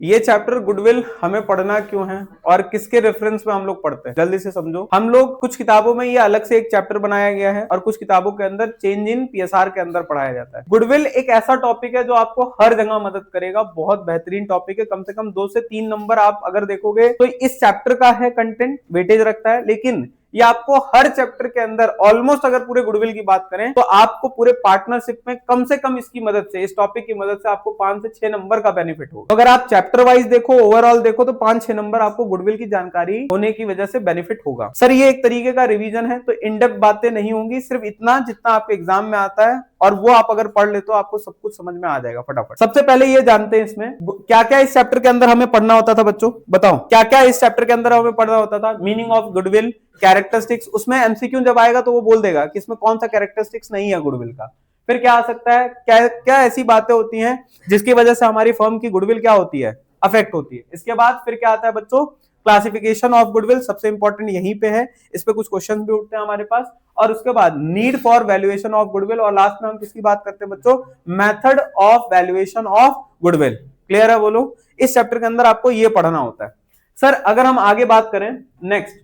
ये chapter goodwill हमें पढ़ना क्यों है और किसके रेफरेंस में हम लोग पढ़ते हैं, जल्दी से समझो। हम लोग कुछ किताबों में ये अलग से एक चैप्टर बनाया गया है और कुछ किताबों के अंदर चेंज इन पीएसआर के अंदर पढ़ाया जाता है। गुडविल एक ऐसा टॉपिक है जो आपको हर जगह मदद करेगा, बहुत बेहतरीन टॉपिक है। कम से कम 2 से 3 नंबर आप अगर देखोगे तो इस चैप्टर का है कंटेंट वेटेज रखता है, लेकिन ये आपको हर चैप्टर के अंदर ऑलमोस्ट, अगर पूरे गुडविल की बात करें तो आपको पूरे पार्टनरशिप में कम से कम इसकी मदद से, इस टॉपिक की मदद से आपको 5 से 6 नंबर का बेनिफिट होगा। अगर आप चैप्टर वाइज देखो, ओवरऑल देखो तो 5-6 नंबर आपको गुडविल की जानकारी होने की वजह से बेनिफिट होगा। सर ये एक तरीके का रिवीजन है, तो इन डेप्थ बातें नहीं होंगी, सिर्फ इतना जितना आपके एग्जाम में आता है, और वो आप अगर पढ़ ले तो आपको सब कुछ समझ में आ जाएगा फटाफट। सबसे पहले ये जानते हैं इसमें क्या क्या इस चैप्टर के अंदर हमें पढ़ना होता था। बच्चों बताओ क्या क्या इस चैप्टर के अंदर हमें पढ़ना होता था। मीनिंग ऑफ गुडविल, कैरेक्टरिस्टिक्स, उसमें एमसीक्यू जब आएगा तो वो बोल देगा कि इसमें कौन सा कैरेक्टरिस्टिक्स नहीं है गुडविल का। फिर क्या आ सकता है, क्या क्या ऐसी बातें होती हैं जिसकी वजह से हमारी फर्म की गुडविल क्या होती है, अफेक्ट होती है। इसके बाद फिर क्या आता है बच्चों, क्लासिफिकेशन ऑफ गुडविल, सबसे इंपॉर्टेंट यहीं पे है, इस पे कुछ क्वेश्चन भी उठते हैं हमारे पास। और उसके बाद need for valuation of goodwill, और लास्ट में हम किसकी बात करते हैं बच्चों, method of valuation of goodwill. Clear है बोलो, इस चैप्टर के अंदर आपको ये पढ़ना होता है। सर अगर हम आगे बात करें नेक्स्ट,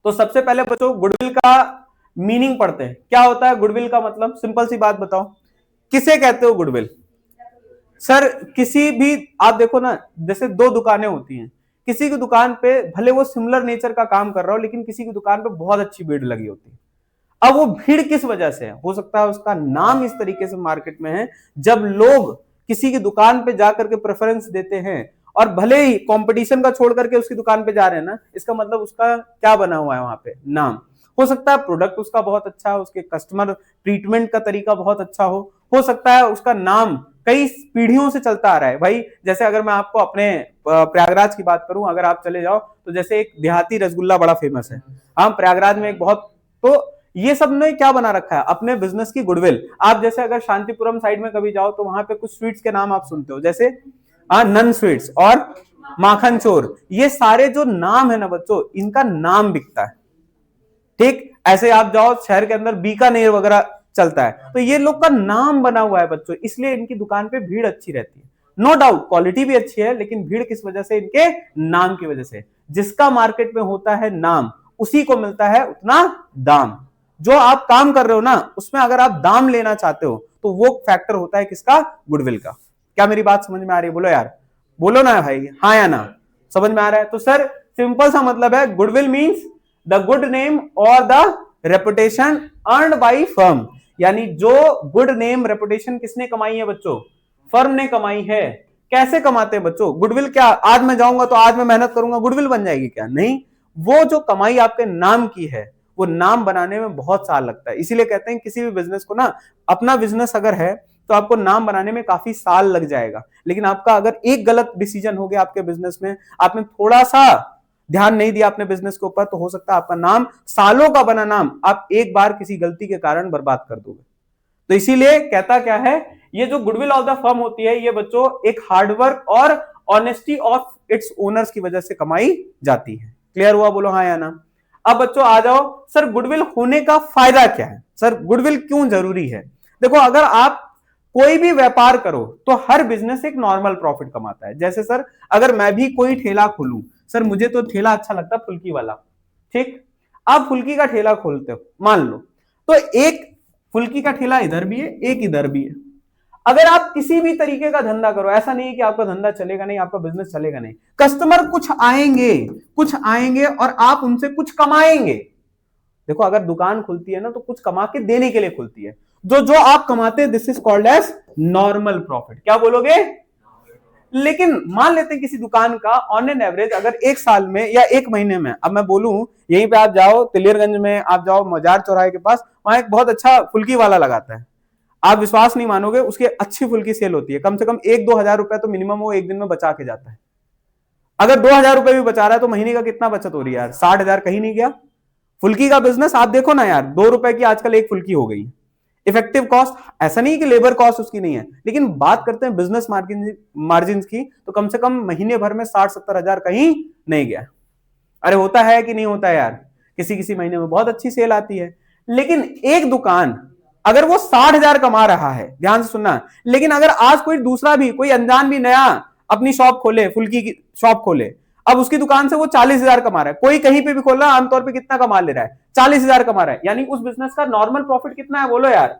तो सबसे पहले बच्चों गुडविल का मीनिंग पढ़ते हैं। क्या होता है गुडविल का मतलब, सिंपल सी बात बताओ, किसे कहते हो गुडविल। सर किसी भी, आप देखो ना, जैसे 2 दुकानें होती हैं, किसी की दुकान पे भले वो सिमिलर नेचर का काम कर रहा हो, लेकिन किसी की दुकान पे बहुत अच्छी भीड़ लगी होती है। अब वो भीड़ किस वजह से है, हो सकता है उसका नाम इस तरीके से मार्केट में है, जब लोग किसी की दुकान पे जाकर के प्रेफरेंस देते हैं, और भले ही कंपटीशन का छोड़ करके उसकी दुकान पे जा रहे हैं ना, इसका मतलब उसका क्या बना हुआ है वहां पे, नाम। हो सकता है प्रोडक्ट उसका बहुत अच्छा हो, उसके कस्टमर ट्रीटमेंट का तरीका बहुत अच्छा हो सकता है उसका नाम कई पीढ़ियों से चलता आ रहा है। भाई जैसे अगर मैं आपको अपने प्रयागराज की बात करूं, अगर आप चले जाओ तो जैसे एक देहाती रसगुल्ला बड़ा फेमस है, हाँ प्रयागराज में एक बहुत, तो ये सब ने क्या बना रखा है, अपने बिजनेस की गुडविल। आप जैसे अगर शांतिपुरम साइड में कभी जाओ तो वहां पे कुछ स्वीट्स के नाम आप सुनते हो, जैसे नन स्वीट्स और माखन चोर, ये सारे जो नाम है ना बच्चों, इनका नाम बिकता है। ठीक ऐसे आप जाओ शहर के अंदर बीकानेर वगैरह चलता है, तो ये लोग का नाम बना हुआ है बच्चों, इसलिए इनकी दुकान पे भीड़ अच्छी रहती है। नो डाउट क्वालिटी भी अच्छी है, लेकिन भीड़ किस वजह से, इनके नाम की वजह से। जिसका मार्केट में होता है नाम, उसी को मिलता है उतना दाम। जो आप काम कर रहे हो ना, उसमें अगर आप दाम लेना चाहते हो तो वो फैक्टर होता है किसका, गुडविल का। क्या मेरी बात समझ में आ रही है, बोलो यार, बोलो ना भाई, हाँ या ना, समझ में आ रहा है। तो सर सिंपल सा मतलब है, goodwill means the good name और the reputation earned by firm, यानी जो गुड नेम रेपुटेशन किसने कमाई है बच्चों, फर्म ने कमाई है। कैसे कमाते हैं बच्चों गुडविल, क्या आज मैं जाऊंगा तो आज मैं मेहनत करूंगा गुडविल बन जाएगी, क्या नहीं। वो जो कमाई आपके नाम की है, वो नाम बनाने में बहुत साल लगता है। इसीलिए कहते हैं किसी भी बिजनेस को ना, अपना बिजनेस अगर है तो आपको नाम बनाने में काफी साल लग जाएगा, लेकिन आपका अगर एक गलत डिसीजन हो गया आपके बिजनेस में, आपने थोड़ा सा ध्यान नहीं दिया अपने बिजनेस के ऊपर, तो हो सकता है आपका नाम, सालों का बना नाम, आप एक बार किसी गलती के कारण बर्बाद कर दोगे। तो इसीलिए कहता क्या है, ये जो गुडविल ऑफ द फर्म होती है, ये बच्चों एक हार्डवर्क और ऑनेस्टी ऑफ इट्स ओनर्स की वजह से कमाई जाती है। क्लियर हुआ, बोलो हाँ या ना। अब बच्चों आ जाओ, सर गुडविल होने का फायदा क्या है, सर गुडविल क्यों जरूरी है। देखो अगर आप कोई भी व्यापार करो तो हर बिजनेस एक नॉर्मल प्रॉफिट कमाता है। जैसे सर अगर मैं भी कोई ठेला खोलूं, सर मुझे तो ठेला अच्छा लगता है फुल्की वाला, ठीक, आप फुल्की का ठेला खोलते हो मान लो, तो एक फुल्की का ठेला इधर भी है, एक इधर भी है। अगर आप किसी भी तरीके का धंधा करो, ऐसा नहीं है कि आपका धंधा चलेगा नहीं, आपका बिजनेस चलेगा नहीं, कस्टमर कुछ आएंगे और आप उनसे कुछ कमाएंगे। देखो अगर दुकान खुलती है ना तो कुछ कमा के देने के लिए खुलती है, जो जो आप कमाते हैं this is called as normal profit. क्या बोलोगे, लेकिन मान लेते हैं किसी दुकान का ऑन एन एवरेज अगर एक साल में या एक महीने में, अब मैं बोलूं यहीं पे आप जाओ तिलियरगंज में, आप जाओ मजार चौराहे के पास, वहां एक बहुत अच्छा फुल्की वाला लगाता है, आप विश्वास नहीं मानोगे, उसकी अच्छी फुल्की सेल होती है, कम से कम 1-2 हजार रुपए तो मिनिमम वो एक दिन में बचा के जाता है। अगर 2 हजार रुपए भी बचा रहा है तो महीने का कितना बचत हो रही है यार, 60 हजार कहीं नहीं गया। फुल्की का बिजनेस आप देखो ना यार, 2 रुपए की आजकल एक फुल्की हो गई। इफेक्टिव कॉस्ट, ऐसा नहीं कि लेबर कॉस्ट उसकी नहीं है, लेकिन बात करते हैं बिजनेस मार्जिन की, तो कम से कम महीने भर में 60-70 हजार कहीं नहीं गया। अरे होता है कि नहीं होता है यार, किसी किसी महीने में बहुत अच्छी सेल आती है। लेकिन एक दुकान अगर वो 60 हजार कमा रहा है, ध्यान से सुनना, लेकिन अगर आज कोई दूसरा भी, कोई अनजान भी नया अपनी शॉप खोले, फुल्की की शॉप खोले, अब उसकी दुकान से वो 40,000 कमा रहा है, कोई कहीं पे भी खोल रहा है आमतौर पे कितना कमा ले रहा है, 40,000 कमा रहा है, यानी उस बिजनेस का नॉर्मल प्रॉफिट कितना है, बोलो यार,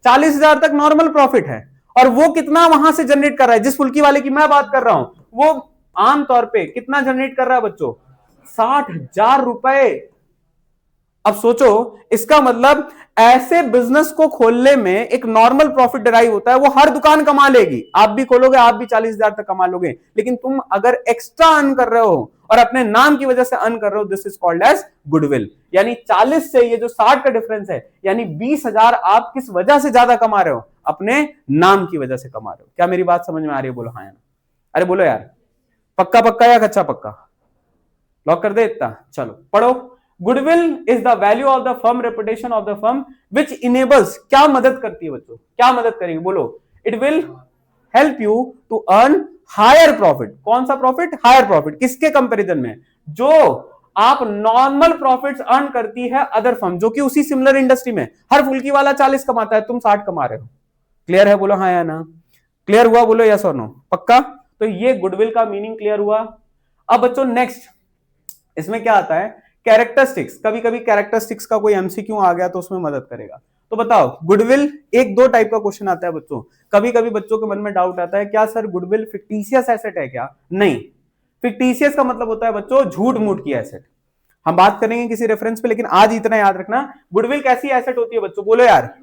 40,000 तक नॉर्मल प्रॉफिट है। और वो कितना वहां से जनरेट कर रहा है, जिस फुल्की वाले की मैं बात कर रहा हूं, वो आमतौर पे कितना जनरेट कर रहा है बच्चों, 60,000 रुपए। अब सोचो, इसका मतलब ऐसे बिजनेस को खोलने में एक नॉर्मल प्रॉफिट डिराइव होता है, वो हर दुकान कमा लेगी, आप भी खोलोगे आप भी 40,000 तक कमा लोगे, लेकिन तुम अगर एक्स्ट्रा अर्न कर रहे हो और अपने नाम की वजह से अर्न कर रहे हो, this is called as goodwill. यानी 40 से ये जो 60 का डिफरेंस है, यानी 20,000 आप किस वजह से ज्यादा कमा रहे हो, अपने नाम की वजह से कमा रहे हो। क्या मेरी बात समझ में आ रही है, बोलो हाँ या ना, अरे बोलो यार, पक्का पक्का या कच्चा पक्का, लॉक कर दे इतना, चलो पढ़ो। Goodwill is the value of the firm, reputation of the firm which enables, क्या मदद करती है बच्चों, क्या मदद करेगी, बोलो, it will help you to earn higher profit. कौन सा प्रॉफिट, हायर प्रॉफिट, किसके कंपैरिजन में, जो आप नॉर्मल प्रॉफिट्स अर्न करती है अदर फर्म, जो कि उसी सिमिलर इंडस्ट्री में, हर फुल्की वाला 40 कमाता है, तुम 60 कमा रहे हो। क्लियर है, बोलो हाँ या ना, क्लियर हुआ, बोलो यस और नो, पक्का। तो ये गुडविल का मीनिंग क्लियर हुआ। अब बच्चों नेक्स्ट इसमें क्या आता है, कैरेक्टरिस्टिक्स। कभी कभी कैरेक्टरिस्टिक्स का कोई एमसीक्यू आ गया तो उसमें मदद करेगा। तो बताओ गुडविल, एक दो टाइप का क्वेश्चन आता है बच्चों, कभी कभी बच्चों के मन में डाउट आता है, क्या सर गुडविल फिक्टिशियस एसेट है क्या, नहीं, फिक्टिशियस का मतलब होता है बच्चों झूठ मूठ की एसेट। हम बात करेंगे किसी रेफरेंस पे, लेकिन आज इतना याद रखना, गुडविल कैसी एसेट होती है बच्चों, बोलो यार,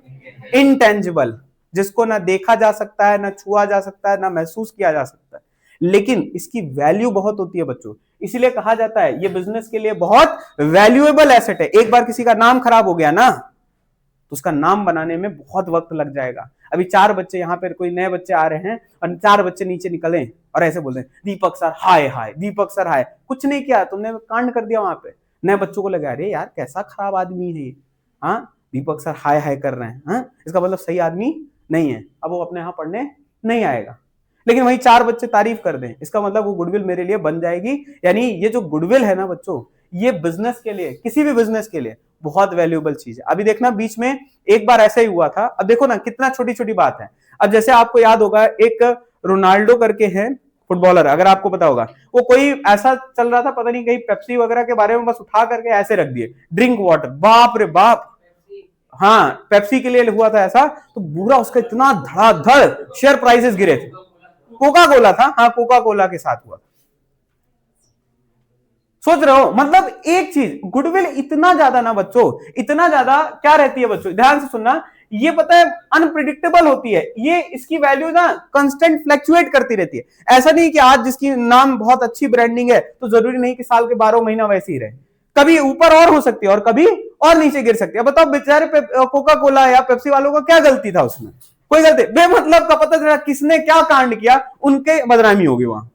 इनटेंजिबल, जिसको ना देखा जा सकता है, ना छुआ जा सकता है, ना महसूस किया जा सकता है, लेकिन इसकी वैल्यू बहुत होती है बच्चों। इसीलिए कहा जाता है ये बिजनेस के लिए बहुत वैल्यूएबल एसेट है। एक बार किसी का नाम खराब हो गया ना, तो उसका नाम बनाने में बहुत वक्त लग जाएगा। अभी 4 बच्चे यहाँ पे, कोई नए बच्चे आ रहे हैं और 4 बच्चे नीचे निकले और ऐसे बोल रहे हैं, दीपक सर हाय हाय, दीपक सर हाय, कुछ नहीं किया, तुमने कांड कर दिया वहां पे। नए बच्चों को लगा, अरे यार कैसा खराब आदमी है ये, हाँ दीपक सर हाय हाय कर रहे हैं, हाँ इसका मतलब सही आदमी नहीं है, अब वो अपने यहाँ पढ़ने नहीं आएगा। लेकिन वही 4 बच्चे तारीफ कर दें, इसका मतलब वो गुडविल मेरे लिए बन जाएगी। यानी ये जो गुडविल है ना बच्चों, ये बिजनेस के लिए, किसी भी बिजनेस के लिए बहुत वैल्यूएबल चीज है। अभी देखना, बीच में एक बार ऐसा ही हुआ था, अब देखो ना कितना छोटी छोटी बात है। अब जैसे आपको याद होगा, एक रोनाल्डो करके है फुटबॉलर, अगर आपको पता होगा, वो कोई ऐसा चल रहा था, पता नहीं कहीं पेप्सी वगैरह के बारे में बस उठा करके ऐसे रख दिए, ड्रिंक वाटर, बाप रे बाप, हाँ पेप्सी के लिए हुआ था ऐसा, तो बुरा उसका इतना धड़ाधड़ शेयर प्राइसेस गिरे थे। कोका कोला था, हाँ कोका कोला के साथ हुआ। सोच रहे हो, मतलब एक चीज, गुडविल इतना ज्यादा ना बच्चों, इतना ज्यादा क्या रहती है बच्चों, ध्यान से सुनना, ये पता है अनप्रिडिक्टेबल होती है, ये इसकी वैल्यू ना कांस्टेंट फ्लक्चुएट करती रहती है। ऐसा नहीं कि आज जिसकी नाम बहुत अच्छी ब्रांडिंग है तो जरूरी नहीं कि साल के 12 महीना वैसे ही रहे, कभी ऊपर और हो सकती है और कभी और नीचे गिर सकती है। बताओ बेचारे कोका कोला या पेप्सी वालों का क्या गलती था उसमें, कोई गलती, बेमतलब का पता चला किसने क्या कांड किया, उनके बदनामी होगी वहां।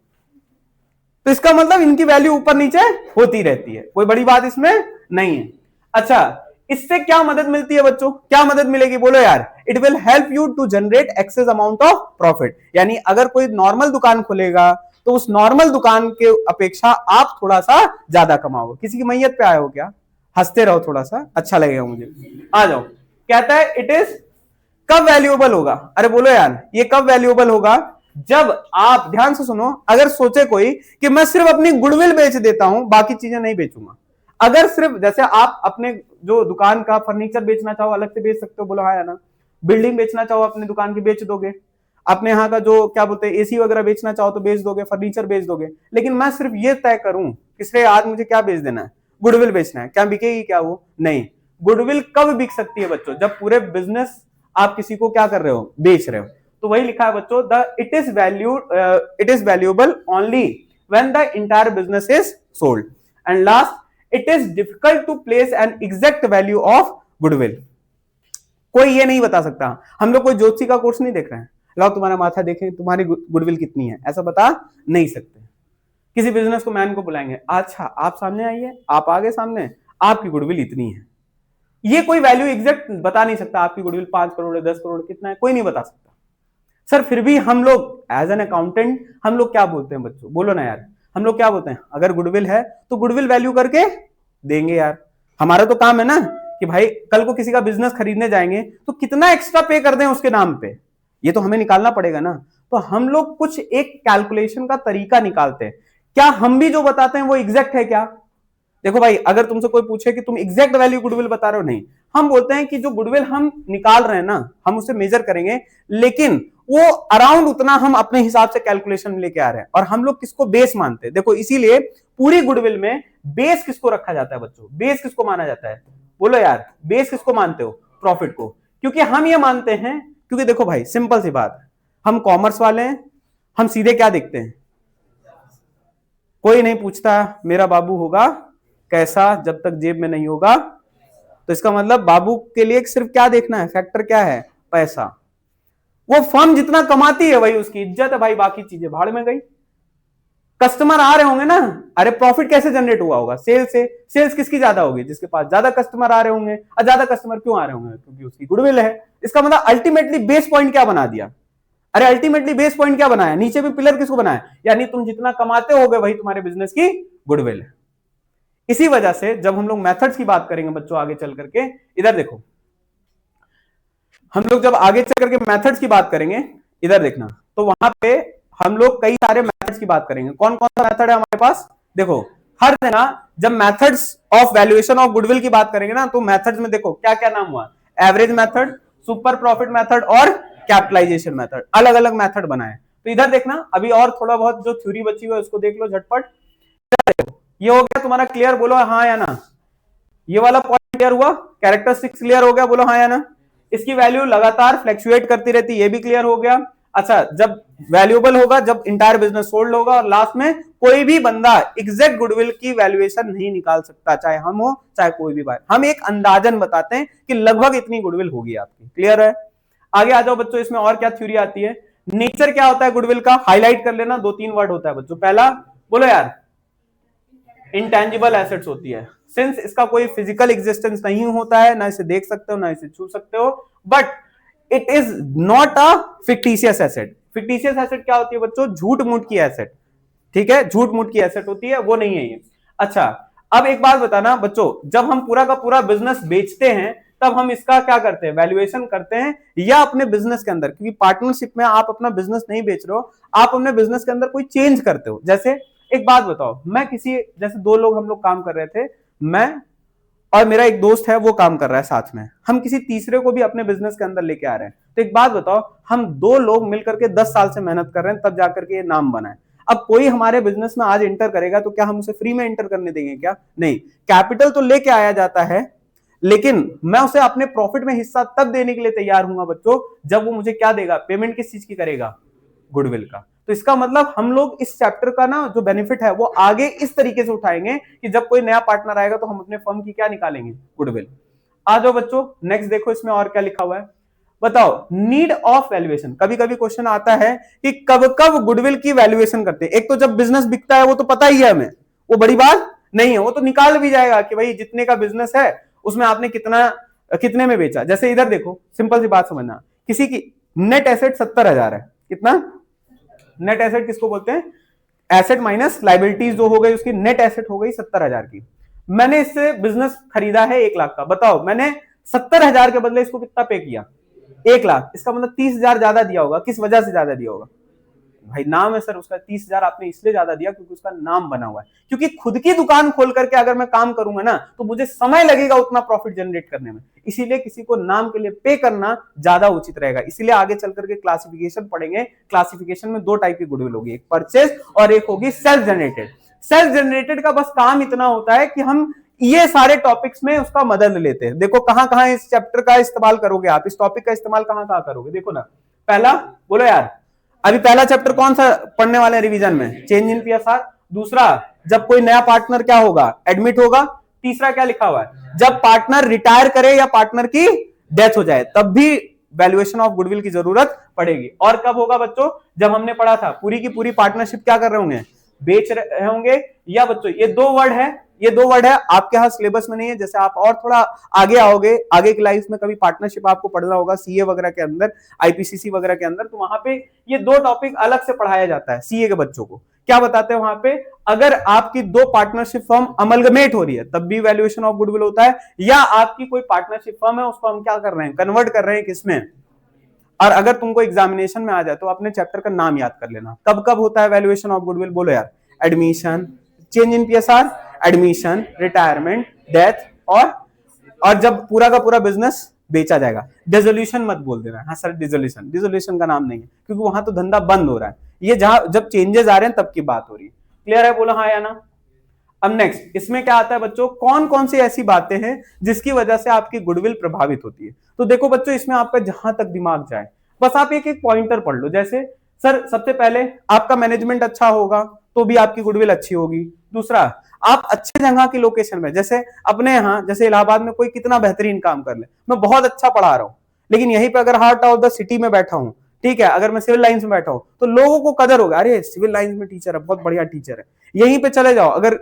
तो इसका मतलब इनकी वैल्यू ऊपर नीचे होती रहती है, कोई बड़ी बात इसमें नहीं है। अच्छा, इससे क्या मदद मिलती है बच्चों, क्या मदद मिलेगी, बोलो यार, it will help you to generate excess amount of profit. यानी अगर कोई नॉर्मल दुकान खुलेगा तो उस नॉर्मल दुकान के अपेक्षा आप थोड़ा सा ज्यादा कमाओगे। किसी की मैयत पे आए हो क्या, हंसते रहो, थोड़ा सा अच्छा लगेगा मुझे, आ जाओ। कहता है इट इज कब वैल्यूएबल होगा, अरे बोलो यार, ये कब वैल्यूएबल होगा, जब आप, ध्यान से सुनो, अगर सोचे कोई कि मैं सिर्फ अपनी गुडविल बेच देता हूं, बाकी चीजें नहीं बेचूंगा, अगर सिर्फ, जैसे आप अपने जो दुकान का फर्नीचर बेचना चाहो अलग से बेच सकते हो, बोलो हाँ या ना, बिल्डिंग बेचना चाहो अपनी दुकान की बेच दोगे, अपने यहाँ का जो क्या बोलते हैं एसी वगैरह बेचना चाहो तो बेच दोगे, फर्नीचर बेच दोगे, लेकिन मैं सिर्फ ये तय करूं किसरे, आज मुझे क्या बेच देना है, गुडविल बेचना है, क्या बिकेगी क्या वो, नहीं। गुडविल कब बिक सकती है बच्चों, जब पूरे बिजनेस आप किसी को क्या कर रहे हो, बेच रहे हो। तो वही लिखा है बच्चों, it is valuable only when the entire business is sold. And last, it is difficult to place an exact value of goodwill. कोई ये नहीं बता सकता, हम लोग कोई ज्योतिषी का कोर्स नहीं देख रहे हैं, लाओ तुम्हारा माथा देखें तुम्हारी गुडविल कितनी है, ऐसा बता नहीं सकते। किसी बिजनेस को मैन को बुलाएंगे, अच्छा आप सामने आइए, आप आगे सामने, आपकी गुडविल इतनी है, ये कोई वैल्यू एग्जैक्ट बता नहीं सकता, आपकी गुडविल 5 करोड़ है, 10 करोड़ कितना है, कोई नहीं बता सकता। सर फिर भी हम लोग एज एन अकाउंटेंट हम लोग क्या बोलते हैं बच्चों, बोलो ना यार, हम लोग क्या बोलते हैं, अगर गुडविल है तो गुडविल वैल्यू करके देंगे यार। हमारा तो काम है ना कि भाई कल को किसी का बिजनेस खरीदने जाएंगे तो कितना एक्स्ट्रा पे कर दें उसके नाम पे, ये तो हमें निकालना पड़ेगा ना। तो हम लोग कुछ एक कैलकुलेशन का तरीका निकालते हैं। क्या हम भी जो बताते हैं वो एग्जैक्ट है क्या? देखो भाई, अगर तुमसे कोई पूछे कि तुम एग्जैक्ट वैल्यू गुडविल बता रहे हो, नहीं, हम बोलते हैं कि जो गुडविल हम निकाल रहे हैं ना, हम उसे मेजर करेंगे, लेकिन वो अराउंड उतना हम अपने हिसाब से कैलकुलेशन में लेके आ रहे हैं। और हम लोग किसको बेस मानते हैं? देखो, इसीलिए पूरी गुडविल में बेस किसको रखा जाता है बच्चों? बेस किसको माना जाता है? बोलो यार, बेस किसको मानते हो? प्रॉफिट को। क्योंकि हम ये मानते हैं, क्योंकि देखो भाई, सिंपल सी बात, हम कॉमर्स वाले हैं, हम सीधे क्या देखते हैं? कोई नहीं पूछता मेरा बाबू होगा कैसा जब तक जेब में नहीं होगा। तो इसका मतलब बाबू के लिए सिर्फ क्या देखना है? फैक्टर क्या है? पैसा। वो फर्म जितना कमाती है वही उसकी इज्जत है भाई, बाकी चीजें भाड़ में गई। कस्टमर आ रहे होंगे ना, अरे प्रॉफिट कैसे जनरेट हुआ होगा? सेल से। सेल्स किसकी ज्यादा होगी? जिसके पास ज्यादा कस्टमर आ रहे होंगे। और ज्यादा कस्टमर क्यों आ रहे होंगे? क्योंकि उसकी गुडविल है। इसका मतलब अल्टीमेटली बेस पॉइंट क्या बना दिया? अरे अल्टीमेटली बेस पॉइंट क्या बनाया? नीचे भी पिलर किसको बनाया? यानी तुम जितना कमाते होगे वही तुम्हारे बिजनेस की गुडविल है। इसी वजह से जब हम लोग मेथड्स की बात करेंगे बच्चों आगे चल करके, इधर देखो, हम लोग जब आगे चल करके मेथड्स की बात करेंगे, इधर देखना, तो वहां पे हम लोग कई सारे मेथड्स की बात करेंगे। कौन कौन सा मेथड है हमारे पास? देखो, हर देना जब methods of valuation of goodwill की बात करेंगे ना, तो मेथड्स में देखो क्या क्या नाम हुआ? Average method, super profit method और कैपिटलाइजेशन मेथड। अलग अलग मेथड बनाए। तो इधर देखना, अभी और थोड़ा बहुत जो थ्योरी बची हुई है उसको देख लो झटपट। ये हो गया तुम्हारा क्लियर? बोलो हाँ या ना। ये वाला पॉइंट क्लियर हुआ? कैरेक्टरिस्टिक्स क्लियर हो गया? बोलो हाँ या ना। इसकी वैल्यू लगातार फ्लक्चुएट करती रहती, ये भी क्लियर हो गया। अच्छा, जब वैल्यूएबल होगा जब इंटायर बिजनेस सोल्ड होगा, और लास्ट में कोई भी बंदा एग्जैक्ट गुडविल की वैल्यूएशन नहीं निकाल सकता, चाहे हम हो चाहे कोई भी भाई। हम एक अंदाजन बताते हैं कि लगभग इतनी गुडविल होगी आपकी। क्लियर है? आगे आ जाओ बच्चों, इसमें और क्या थ्योरी आती है? नेचर क्या होता है गुडविल का? हाईलाइट कर लेना, 2-3 वर्ड होता है बच्चों। पहला बोलो यार, इंटेंजिबल एसेट्स होती है। सिंस इसका कोई फिजिकल एग्जिस्टेंस नहीं होता है, ना इसे देख सकते हो ना इसे छू सकते हो, but it is not a fictitious asset. Fictitious asset क्या होती है बच्चों? झूठ मूठ की एसेट। ठीक है, झूठ मूठ की एसेट होती है, वो नहीं है ये। अच्छा, अब एक बात बताना बच्चों, जब हम पूरा का पूरा बिजनेस बेचते हैं तब हम इसका क्या करते हैं? वैल्यूएशन करते हैं, या अपने बिजनेस के अंदर, क्योंकि पार्टनरशिप में आप अपना बिजनेस नहीं बेच रहे हो, आप अपने बिजनेस के अंदर कोई चेंज करते हो। जैसे एक बात बताओ, मैं किसी, जैसे 2 लोग हम लोग काम कर रहे थे, मैं और मेरा एक दोस्त है, वो काम कर रहा है साथ में, हम किसी तीसरे को भी अपने बिजनेस के अंदर लेके आ रहे हैं। तो एक बात बताओ, हम 2 लोग मिलकर के 10 साल से मेहनत कर रहे हैं, तब जाकर के ये नाम बना है। अब कोई हमारे बिजनेस में आज एंटर करेगा तो क्या हम उसे फ्री में एंटर करने देंगे क्या? नहीं, कैपिटल तो लेके आया जाता है, लेकिन मैं उसे अपने प्रॉफिट में हिस्सा तब देने के लिए तैयार हूं बच्चों, जब वो मुझे क्या देगा? पेमेंट किस चीज की करेगा? गुडविल का। तो इसका मतलब हम लोग इस चैप्टर का ना जो बेनिफिट है वो आगे इस तरीके से उठाएंगे कि जब कोई नया पार्टनर आएगा तो हम अपने फर्म की क्या निकालेंगे? गुडविल। आ जाओ बच्चों, नेक्स्ट देखो इसमें और क्या लिखा हुआ है। बताओ, नीड ऑफ वैल्यूएशन। कभी कभी क्वेश्चन आता है कि कब कब गुडविल की वैल्यूएशन करते हैं। एक तो जब बिजनेस बिकता है, वो तो पता ही है हमें, वो बड़ी बात नहीं है, वो तो निकाल भी जाएगा कि भाई जितने का बिजनेस है उसमें आपने कितने में बेचा। जैसे इधर देखो, सिंपल सी बात समझना, किसी की नेट एसेट 70,000 है। कितना? नेट एसेट किसको बोलते हैं? एसेट माइनस लाइबिलिटीज जो हो गई, उसकी नेट एसेट हो गई 70,000 की। मैंने इससे बिजनेस खरीदा है 1 लाख का। बताओ, मैंने 70,000 के बदले इसको कितना पे किया? 1 लाख। इसका मतलब 30,000 ज्यादा दिया होगा। किस वजह से ज्यादा दिया होगा? भाई नाम है सर उसका। 30,000 आपने इसलिए ज्यादा दिया क्योंकि उसका नाम बना हुआ है। क्योंकि खुद की दुकान खोल करके अगर मैं काम करूंगा ना, तो मुझे समय लगेगा उतना प्रॉफिट जनरेट करने में। इसीलिए किसी को नाम के लिए पे करना ज्यादा उचित रहेगा। इसीलिए आगे चल करके क्लासिफिकेशन पढ़ेंगे। क्लासिफिकेशन में 2 टाइप की गुडविल होगी, एक परचेज और एक होगी सेल्फ जनरेटेड। सेल्फ जनरेटेड का बस काम इतना होता है कि हम ये सारे टॉपिक्स में उसका मदद लेते हैं। देखो कहां कहां इस चैप्टर का इस्तेमाल करोगे आप, इस टॉपिक का इस्तेमाल कहां कहां करोगे? देखो ना, पहला बोलो यार, अभी पहला चैप्टर कौन सा पढ़ने वाले हैं रिवीजन में? Change in PSR. दूसरा, जब कोई नया पार्टनर क्या होगा? एडमिट होगा। तीसरा क्या लिखा हुआ है? जब पार्टनर रिटायर करे या पार्टनर की डेथ हो जाए तब भी वैल्यूएशन ऑफ गुडविल की जरूरत पड़ेगी। और कब होगा बच्चों? जब हमने पढ़ा था पूरी की पूरी पार्टनरशिप क्या कर रहे होंगे? बेच रहे होंगे। या बच्चों ये 2 वर्ड है, ये 2 वर्ड है आपके यहां सिलेबस में नहीं है। जैसे आप और थोड़ा आगे आओगे, आगे की लाइफ में कभी पार्टनरशिप आपको पढ़ना होगा सीए वगैरह के अंदर, आईपीसीसी वगैरह के अंदर, तो वहां पे ये 2 टॉपिक अलग से पढ़ाया जाता है सीए के बच्चों को। क्या बताते हैं वहां पे? अगर आपकी 2 पार्टनरशिप फर्म अमलगमेट हो रही है तब भी वैल्यूएशन ऑफ गुडविल होता है, या आपकी कोई पार्टनरशिप फर्म है उसको हम क्या कर रहे हैं? कन्वर्ट कर रहे हैं किसमें? और अगर तुमको एग्जामिनेशन में आ जाए तो अपने चैप्टर का नाम याद कर लेना। कब कब होता है वैल्यूएशन ऑफ गुडविल, बोलो यार। Admission, change in PSR, admission, retirement, death, और जब पूरा का पूरा बिजनेस बेचा जाएगा। डिसोल्यूशन मत बोल देना, हाँ सर डिसोल्यूशन, डिसोल्यूशन का नाम नहीं है, क्योंकि वहां तो धंधा बंद हो रहा है। ये जहां जब चेंजेस आ रहे हैं तब की बात हो रही है। क्लियर है, बोलो हाँ या ना। अब नेक्स्ट इसमें क्या आता है बच्चों, कौन कौन सी ऐसी बातें हैं जिसकी वजह से आपकी गुडविल प्रभावित होती है। तो देखो बच्चों, इसमें आपका जहां तक दिमाग जाए बस आप एक एक पॉइंटर पढ़ लो। जैसे सर सबसे पहले आपका मैनेजमेंट अच्छा होगा तो भी आपकी गुडविल अच्छी होगी। दूसरा, आप अच्छे जगह की लोकेशन में, जैसे अपने यहाँ जैसे इलाहाबाद में कोई कितना बेहतरीन काम कर ले, मैं बहुत अच्छा पढ़ा रहा हूँ, लेकिन यहीं पे अगर हार्ट ऑफ द सिटी में बैठा हूँ, ठीक है, अगर मैं सिविल लाइंस में बैठा हूँ तो लोगों को कदर होगा, अरे सिविल लाइंस में टीचर है, बहुत बढ़िया टीचर है। यहीं पे चले जाओ, अगर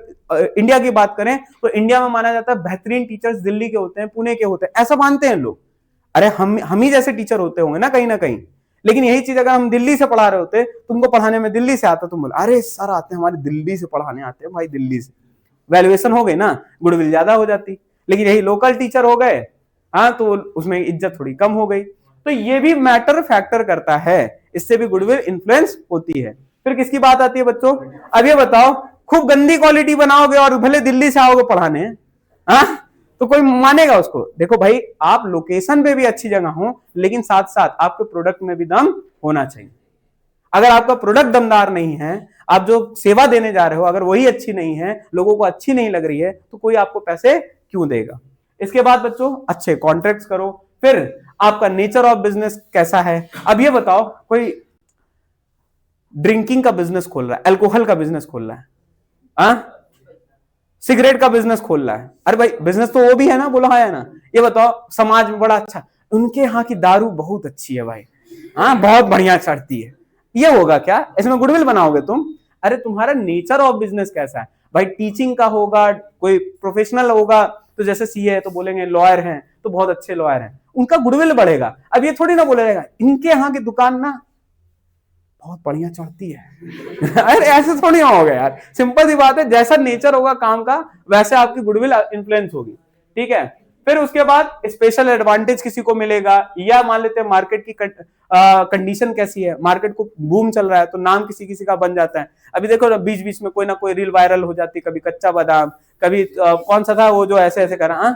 इंडिया की बात करें तो इंडिया में माना जाता है बेहतरीन टीचर्स दिल्ली के होते हैं, पुणे के होते हैं, ऐसा मानते हैं लोग। अरे हम ही जैसे टीचर होते होंगे ना कहीं। लेकिन यही चीज अगर हम दिल्ली से पढ़ा रहे होते, तुमको पढ़ाने में दिल्ली से आता, तुम बोले अरे सर आते हैं हमारे दिल्ली से पढ़ाने आते हैं भाई दिल्ली से, वैल्यूएशन हो गई ना, गुडविल ज्यादा हो जाती। लेकिन यही लोकल टीचर हो गए, हाँ, तो उसमें इज्जत थोड़ी कम हो गई। तो ये भी मैटर फैक्टर करता है, इससे भी गुडविल इन्फ्लुएंस होती है। फिर किसकी बात आती है बच्चों, अब ये बताओ, खूब गंदी क्वालिटी बनाओगे और भले दिल्ली से आओगे पढ़ाने, हाँ, तो कोई मानेगा उसको। देखो भाई, आप लोकेशन पे भी अच्छी जगह हो, लेकिन साथ साथ आपके प्रोडक्ट में भी दम होना चाहिए। अगर आपका प्रोडक्ट दमदार नहीं है, आप जो सेवा देने जा रहे हो अगर वही अच्छी नहीं है, लोगों को अच्छी नहीं लग रही है, तो कोई आपको पैसे क्यों देगा। इसके बाद बच्चों अच्छे कॉन्ट्रैक्ट्स करो। फिर आपका नेचर ऑफ बिजनेस कैसा है। अब ये बताओ, कोई ड्रिंकिंग का बिजनेस खोल रहा है, अल्कोहल का बिजनेस खोल रहा है, सिगरेट का बिजनेस खोल रहा है, अरे भाई बिजनेस तो वो भी है ना, बोलो हाँ है ना। ये बताओ, समाज में बड़ा अच्छा, उनके यहाँ की दारू बहुत अच्छी है भाई, हाँ बहुत बढ़िया चढ़ती है, ये होगा क्या, इसमें गुडविल बनाओगे तुम। अरे तुम्हारा नेचर ऑफ बिजनेस कैसा है भाई, टीचिंग का होगा, कोई प्रोफेशनल होगा, तो जैसे सीए है तो बोलेंगे लॉयर हैं तो बहुत अच्छे लॉयर हैं, उनका गुडविल बढ़ेगा। अब ये थोड़ी ना बोलेगा इनके यहाँ की दुकान ना बहुत बढ़िया चढ़ती है अरे ऐसे थोड़ी होगा यार, सिंपल सी बात है, जैसा नेचर होगा काम का वैसे आपकी गुडविल इन्फ्लुएंस होगी, ठीक है। फिर उसके बाद स्पेशल एडवांटेज किसी को मिलेगा, या मान लेते हैं मार्केट की कंडीशन कैसी है, मार्केट को बूम चल रहा है तो नाम किसी किसी का बन जाता है। अभी देखो ना, बीच बीच में कोई ना कोई रील वायरल हो जाती, कभी कच्चा बादाम, कभी कौन सा था वो जो ऐसे ऐसे करा,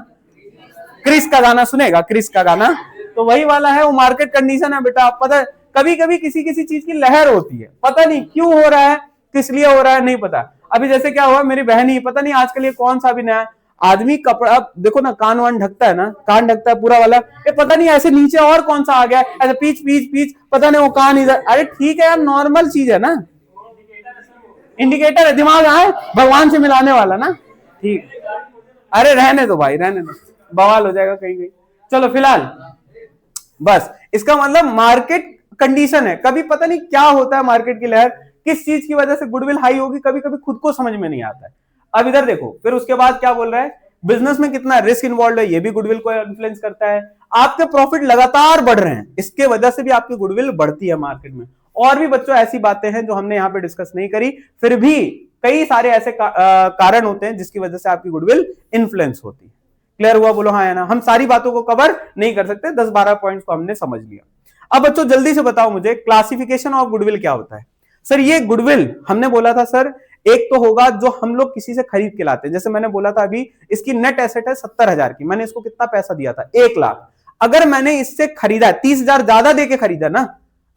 क्रिस का गाना सुनेगा, क्रिस का गाना, तो वही वाला है, वो मार्केट कंडीशन है बेटा। आप पता है, कभी कभी किसी किसी चीज की लहर होती है, पता नहीं क्यों हो रहा है, किस लिए हो रहा है नहीं पता। अभी जैसे क्या हुआ, मेरी बहन ही, पता नहीं आजकल ये कौन सा भी नया आदमी कपड़ा, देखो ना कान वान ढकता है ना, कान ढकता है पूरा वाला, ये पता नहीं ऐसे नीचे और कौन सा आ गया, ऐसे पीच पीच पीच, पता नहीं वो कान इधर। अरे ठीक है यार, नॉर्मल चीज है ना, इंडिकेटर है, दिमाग आए भगवान से मिलाने वाला ना, ठीक। अरे रहने दो भाई, रहने दो, बवाल हो जाएगा कहीं कहीं। चलो फिलहाल बस, इसका मतलब मार्केट कंडीशन है, कभी पता नहीं क्या होता है, मार्केट की लहर किस चीज की वजह से गुडविल हाई होगी, कभी कभी खुद को समझ में नहीं आता है। अब इधर देखो, फिर उसके बाद क्या बोल रहा है, बिजनेस में कितना रिस्क इन्वॉल्व है, ये भी गुडविल को इन्फ्लुएंस करता है। आपके प्रॉफिट लगातार बढ़ रहे हैं, इसके वजह से भी आपकी गुडविल बढ़ती है मार्केट में। और भी बच्चों ऐसी बातें हैं जो हमने यहाँ पे डिस्कस नहीं करी, फिर भी कई सारे ऐसे कारण होते हैं जिसकी वजह से आपकी गुडविल इन्फ्लुएंस होती है। क्लियर हुआ, बोलो हाँ या ना। हम सारी बातों को कवर नहीं कर सकते, 10-12 पॉइंट्स को हमने समझ लिया। अब बच्चों जल्दी से बताओ मुझे, क्लासिफिकेशन ऑफ गुडविल क्या होता है। सर ये गुडविल हमने बोला था सर, एक तो होगा जो हम लोग किसी से खरीद के लाते हैं, जैसे मैंने बोला था अभी, इसकी नेट एसेट है 70,000 की, मैंने इसको कितना पैसा दिया था, 1 लाख। अगर मैंने इससे खरीदा 30,000 ज्यादा देके खरीदा ना,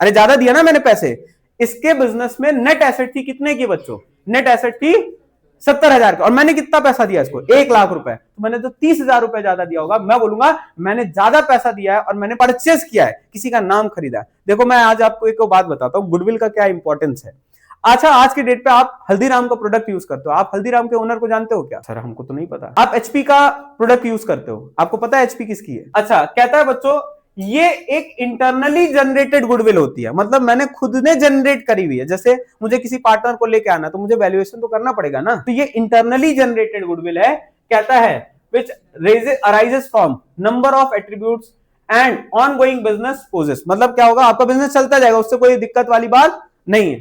अरे ज्यादा दिया ना मैंने पैसे, इसके बिजनेस में नेट एसेट थी कितने की बच्चों, नेट एसेट थी 70,000 का, और मैंने कितना पैसा दिया इसको, 1 लाख रुपए, तो मैंने तो 30,000 रुपए ज्यादा दिया होगा। मैं बोलूंगा मैंने ज्यादा पैसा दिया है और मैंने परचेस किया है, किसी का नाम खरीदा है। देखो मैं आज आपको एक बात बताता हूँ, गुडविल का क्या इंपॉर्टेंस है। अच्छा, आज की डेट पे आप हल्दीराम का प्रोडक्ट यूज करते हो, आप हल्दीराम के ओनर को जानते हो क्या? सर हमको तो नहीं पता। आप एचपी का प्रोडक्ट यूज करते हो, आपको पता है एचपी किसकी है? अच्छा, कहता है बच्चों ये एक इंटरनली जनरेटेड गुडविल होती है, मतलब मैंने खुद ने जनरेट करी हुई है। जैसे मुझे किसी पार्टनर को लेके आना, तो मुझे वैल्यूएशन तो करना पड़ेगा ना, तो ये इंटरनली जनरेटेड गुडविल है। कहता है which arises from number of attributes and ongoing business poses, मतलब क्या होगा, आपका बिजनेस चलता जाएगा, उससे कोई दिक्कत वाली बात नहीं है।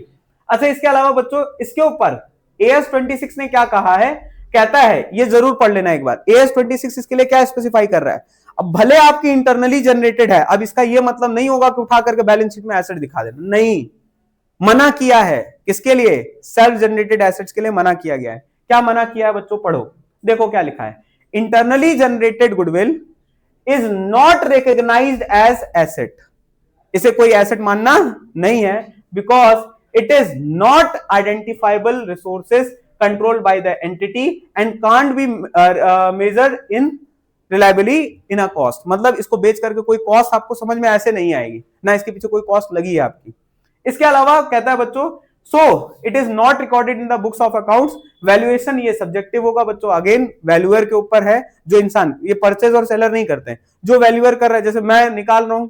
अच्छा, इसके अलावा बच्चों इसके ऊपर AS26 ने क्या कहा है, कहता है, ये जरूर पढ़ लेना एक बार, AS26 इसके लिए क्या स्पेसिफाई कर रहा है, अब भले आपकी इंटरनली जनरेटेड है, अब इसका यह मतलब नहीं होगा कि उठा करके बैलेंस शीट में एसेट दिखा देना, नहीं, मना किया है। किसके लिए? सेल्फ जनरेटेड एसेट्स के लिए मना किया गया है। क्या मना किया है बच्चों? पढ़ो, देखो क्या लिखा है। Internally generated goodwill is not recognised as asset, इसे कोई एसेट मानना नहीं है, because it is not identifiable resources controlled by the entity and can't be measured in reliably in a cost. मतलब इसको बेच करके कोई कॉस्ट आपको समझ में ऐसे नहीं आएगी, ना इसके पीछे कोई कॉस्ट लगी है आपकी। इसके अलावा कहता है बच्चों, so it is not recorded in the books of accounts. Valuation ये सब्जेक्टिव होगा बच्चों, अगेन वैल्यूअर के ऊपर है। जो इंसान, ये परचेज और सेलर नहीं करते हैं, जो वैल्यूअर कर रहा है, जैसे मैं निकाल रहा हूं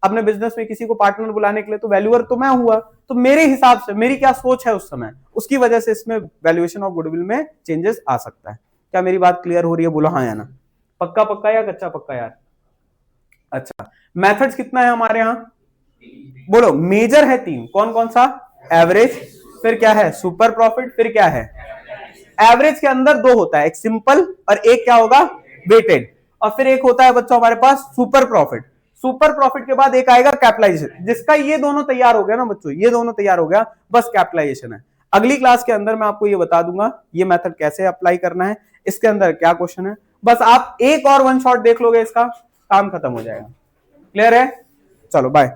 अपने बिजनेस में किसी को पार्टनर बुलाने के लिए, तो वैल्यूअर तो मैं हुआ, तो मेरे हिसाब से मेरी क्या सोच है उस समय, उसकी वजह से इसमें वैल्यूएशन ऑफ गुडविल में चेंजेस आ सकता है। क्या मेरी बात क्लियर हो रही है? बोलो हाँ या ना। पक्का पक्का या कच्चा पक्का यार? अच्छा, मेथड्स कितना है हमारे यहां? बोलो, मेजर है 3, कौन कौन सा? एवरेज, फिर क्या है? सुपर प्रॉफिट, फिर क्या है? एवरेज के अंदर 2 होता है, एक सिंपल और एक क्या होगा? वेटेड। और फिर एक होता है बच्चों हमारे पास सुपर प्रॉफिट। सुपर प्रॉफिट के बाद एक आएगा कैपिटलाइजेशन, जिसका ये दोनों तैयार हो गया ना बच्चों, ये दोनों तैयार हो गया, बस कैपिटलाइजेशन है। अगली क्लास के अंदर मैं आपको ये बता दूंगा ये मेथड कैसे अप्लाई करना है, इसके अंदर क्या क्वेश्चन है। बस आप एक और 1 शॉट देख लोगे, इसका काम खत्म हो जाएगा। क्लियर है? चलो बाय।